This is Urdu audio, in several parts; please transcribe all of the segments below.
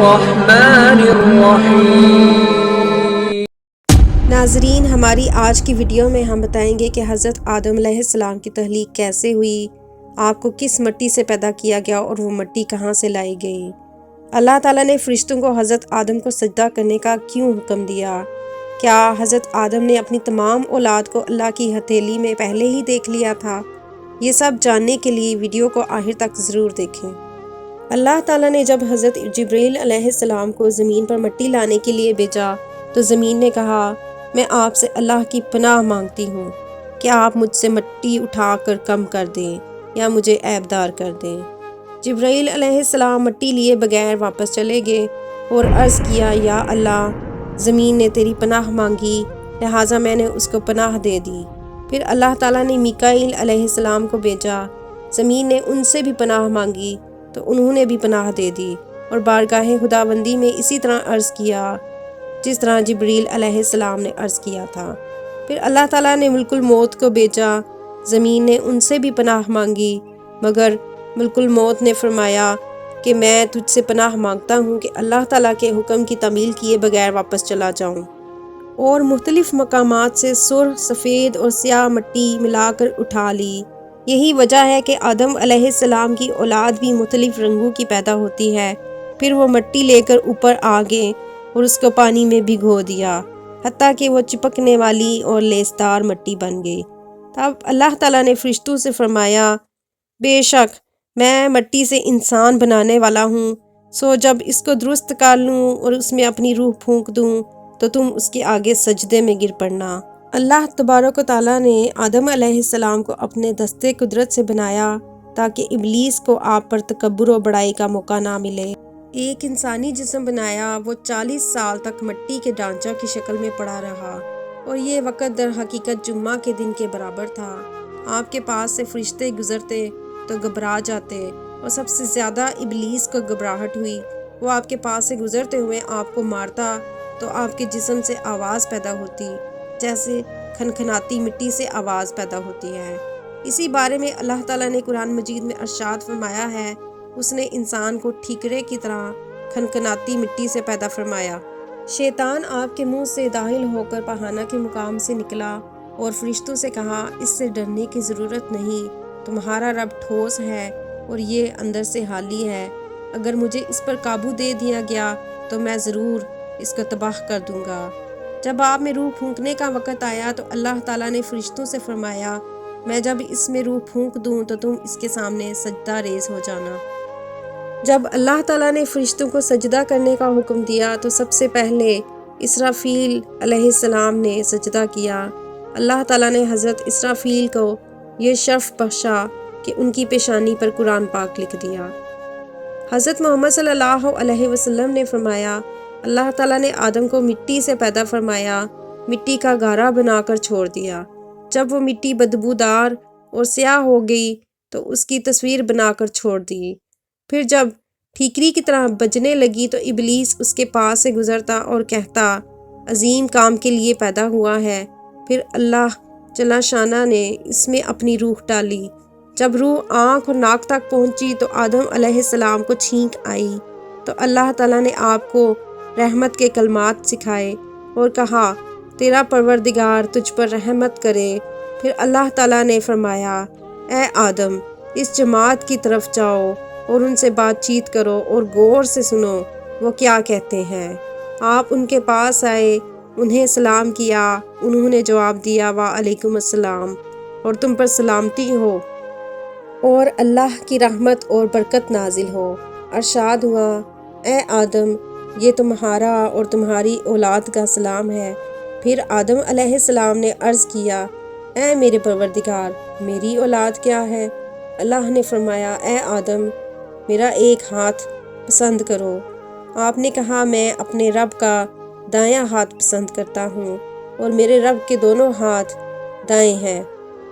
الرحمن الرحیم۔ ناظرین، ہماری آج کی ویڈیو میں ہم بتائیں گے کہ حضرت آدم علیہ السلام کی تخلیق کیسے ہوئی، آپ کو کس مٹی سے پیدا کیا گیا اور وہ مٹی کہاں سے لائی گئی، اللہ تعالیٰ نے فرشتوں کو حضرت آدم کو سجدہ کرنے کا کیوں حکم دیا، کیا حضرت آدم نے اپنی تمام اولاد کو اللہ کی ہتھیلی میں پہلے ہی دیکھ لیا تھا؟ یہ سب جاننے کے لیے ویڈیو کو آخر تک ضرور دیکھیں۔ اللہ تعالیٰ نے جب حضرت جبرائیل علیہ السلام کو زمین پر مٹی لانے کے لیے بھیجا تو زمین نے کہا، میں آپ سے اللہ کی پناہ مانگتی ہوں کہ آپ مجھ سے مٹی اٹھا کر کم کر دیں یا مجھے عیبدار کر دیں۔ جبرائیل علیہ السلام مٹی لیے بغیر واپس چلے گئے اور عرض کیا، یا اللہ، زمین نے تیری پناہ مانگی لہٰذا میں نے اس کو پناہ دے دی۔ پھر اللہ تعالیٰ نے میکائیل علیہ السلام کو بھیجا، زمین نے ان سے بھی پناہ مانگی تو انہوں نے بھی پناہ دے دی اور بارگاہ خداوندی میں اسی طرح عرض کیا جس طرح جبرائیل علیہ السلام نے عرض کیا تھا۔ پھر اللہ تعالیٰ نے ملک الموت کو بھیجا، زمین نے ان سے بھی پناہ مانگی مگر ملک الموت نے فرمایا کہ میں تجھ سے پناہ مانگتا ہوں کہ اللہ تعالیٰ کے حکم کی تعمیل کیے بغیر واپس چلا جاؤں، اور مختلف مقامات سے سرخ، سفید اور سیاہ مٹی ملا کر اٹھا لی۔ یہی وجہ ہے کہ آدم علیہ السلام کی اولاد بھی مختلف رنگوں کی پیدا ہوتی ہے۔ پھر وہ مٹی لے کر اوپر آ گئے اور اس کو پانی میں بھگو دیا حتیٰ کہ وہ چپکنے والی اور لیسدار مٹی بن گئی۔ تب اللہ تعالیٰ نے فرشتوں سے فرمایا، بے شک میں مٹی سے انسان بنانے والا ہوں، سو جب اس کو درست کر لوں اور اس میں اپنی روح پھونک دوں تو تم اس کے آگے سجدے میں گر پڑنا۔ اللہ تبارک و تعالیٰ نے آدم علیہ السلام کو اپنے دستے قدرت سے بنایا تاکہ ابلیس کو آپ پر تکبر و بڑائی کا موقع نہ ملے۔ ایک انسانی جسم بنایا، وہ 40 سال تک مٹی کے ڈھانچہ کی شکل میں پڑا رہا اور یہ وقت در حقیقت جمعہ کے دن کے برابر تھا۔ آپ کے پاس سے فرشتے گزرتے تو گھبرا جاتے اور سب سے زیادہ ابلیس کو گھبراہٹ ہوئی۔ وہ آپ کے پاس سے گزرتے ہوئے آپ کو مارتا تو آپ کے جسم سے آواز پیدا ہوتی جیسے کھنکھناتی مٹی سے آواز پیدا ہوتی ہے۔ اسی بارے میں اللہ تعالیٰ نے قرآن مجید میں ارشاد فرمایا ہے، اس نے انسان کو ٹھیکرے کی طرح کھنکھناتی مٹی سے پیدا فرمایا۔ شیطان آپ کے منہ سے داخل ہو کر پہانا کے مقام سے نکلا اور فرشتوں سے کہا، اس سے ڈرنے کی ضرورت نہیں، تمہارا رب ٹھوس ہے اور یہ اندر سے خالی ہے، اگر مجھے اس پر قابو دے دیا گیا تو میں ضرور اس کو تباہ کر دوں گا۔ جب آپ میں روح پھونکنے کا وقت آیا تو اللہ تعالیٰ نے فرشتوں سے فرمایا، میں جب اس میں روح پھونک دوں تو تم اس کے سامنے سجدہ ریز ہو جانا۔ جب اللہ تعالیٰ نے فرشتوں کو سجدہ کرنے کا حکم دیا تو سب سے پہلے اسرافیل علیہ السلام نے سجدہ کیا۔ اللہ تعالیٰ نے حضرت اسرافیل کو یہ شرف بخشا کہ ان کی پیشانی پر قرآن پاک لکھ دیا۔ حضرت محمد صلی اللہ علیہ وسلم نے فرمایا، اللہ تعالیٰ نے آدم کو مٹی سے پیدا فرمایا، مٹی کا گارا بنا کر چھوڑ دیا۔ جب وہ مٹی بدبودار اور سیاہ ہو گئی تو اس کی تصویر بنا کر چھوڑ دی۔ پھر جب ٹھیکری کی طرح بجنے لگی تو ابلیس اس کے پاس سے گزرتا اور کہتا، عظیم کام کے لیے پیدا ہوا ہے۔ پھر اللہ جل شانہ نے اس میں اپنی روح ڈالی۔ جب روح آنکھ اور ناک تک پہنچی تو آدم علیہ السلام کو چھینک آئی تو اللہ تعالیٰ نے آپ کو رحمت کے کلمات سکھائے اور کہا، تیرا پروردگار تجھ پر رحمت کرے۔ پھر اللہ تعالیٰ نے فرمایا، اے آدم، اس جماعت کی طرف جاؤ اور ان سے بات چیت کرو اور غور سے سنو وہ کیا کہتے ہیں۔ آپ ان کے پاس آئے، انہیں سلام کیا، انہوں نے جواب دیا، وعلیکم السلام، اور تم پر سلامتی ہو اور اللہ کی رحمت اور برکت نازل ہو۔ ارشاد ہوا، اے آدم، یہ تمہارا اور تمہاری اولاد کا سلام ہے۔ پھر آدم علیہ السلام نے عرض کیا، اے میرے پروردگار، میری اولاد کیا ہے؟ اللہ نے فرمایا، اے آدم، میرا ایک ہاتھ پسند کرو۔ آپ نے کہا، میں اپنے رب کا دایاں ہاتھ پسند کرتا ہوں اور میرے رب کے دونوں ہاتھ دائیں ہیں۔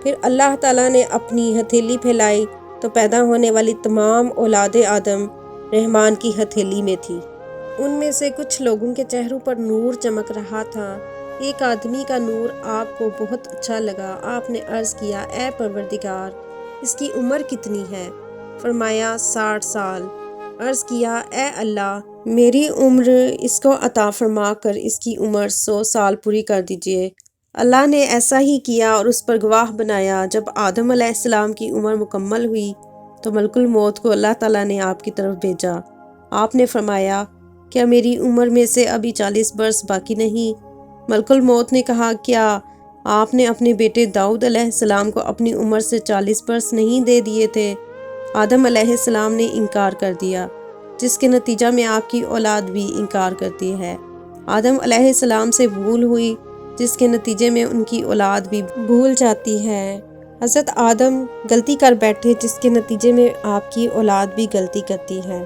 پھر اللہ تعالیٰ نے اپنی ہتھیلی پھیلائی تو پیدا ہونے والی تمام اولاد آدم رحمان کی ہتھیلی میں تھی۔ ان میں سے کچھ لوگوں کے چہروں پر نور چمک رہا تھا۔ ایک آدمی کا نور آپ کو بہت اچھا لگا۔ آپ نے عرض کیا، اے پروردگار، اس کی عمر کتنی ہے؟ فرمایا، 60 سال۔ عرض کیا اے اللہ میری عمر اس کو عطا فرما کر اس کی عمر 100 سال پوری کر دیجئے۔ اللہ نے ایسا ہی کیا اور اس پر گواہ بنایا۔ جب آدم علیہ السلام کی عمر مکمل ہوئی تو ملک الموت کو اللہ تعالیٰ نے آپ کی طرف بھیجا۔ آپ نے فرمایا کیا میری عمر میں سے ابھی 40 برس باقی نہیں؟ ملک الموت نے کہا کیا آپ نے اپنے بیٹے داؤد علیہ السلام کو اپنی عمر سے 40 برس نہیں دے دیے تھے؟ آدم علیہ السلام نے انکار کر دیا، جس کے نتیجہ میں آپ کی اولاد بھی انکار کرتی ہے۔ آدم علیہ السلام سے بھول ہوئی، جس کے نتیجے میں ان کی اولاد بھی بھول جاتی ہے۔ حضرت آدم غلطی کر بیٹھے، جس کے نتیجے میں آپ کی اولاد بھی غلطی کرتی ہے۔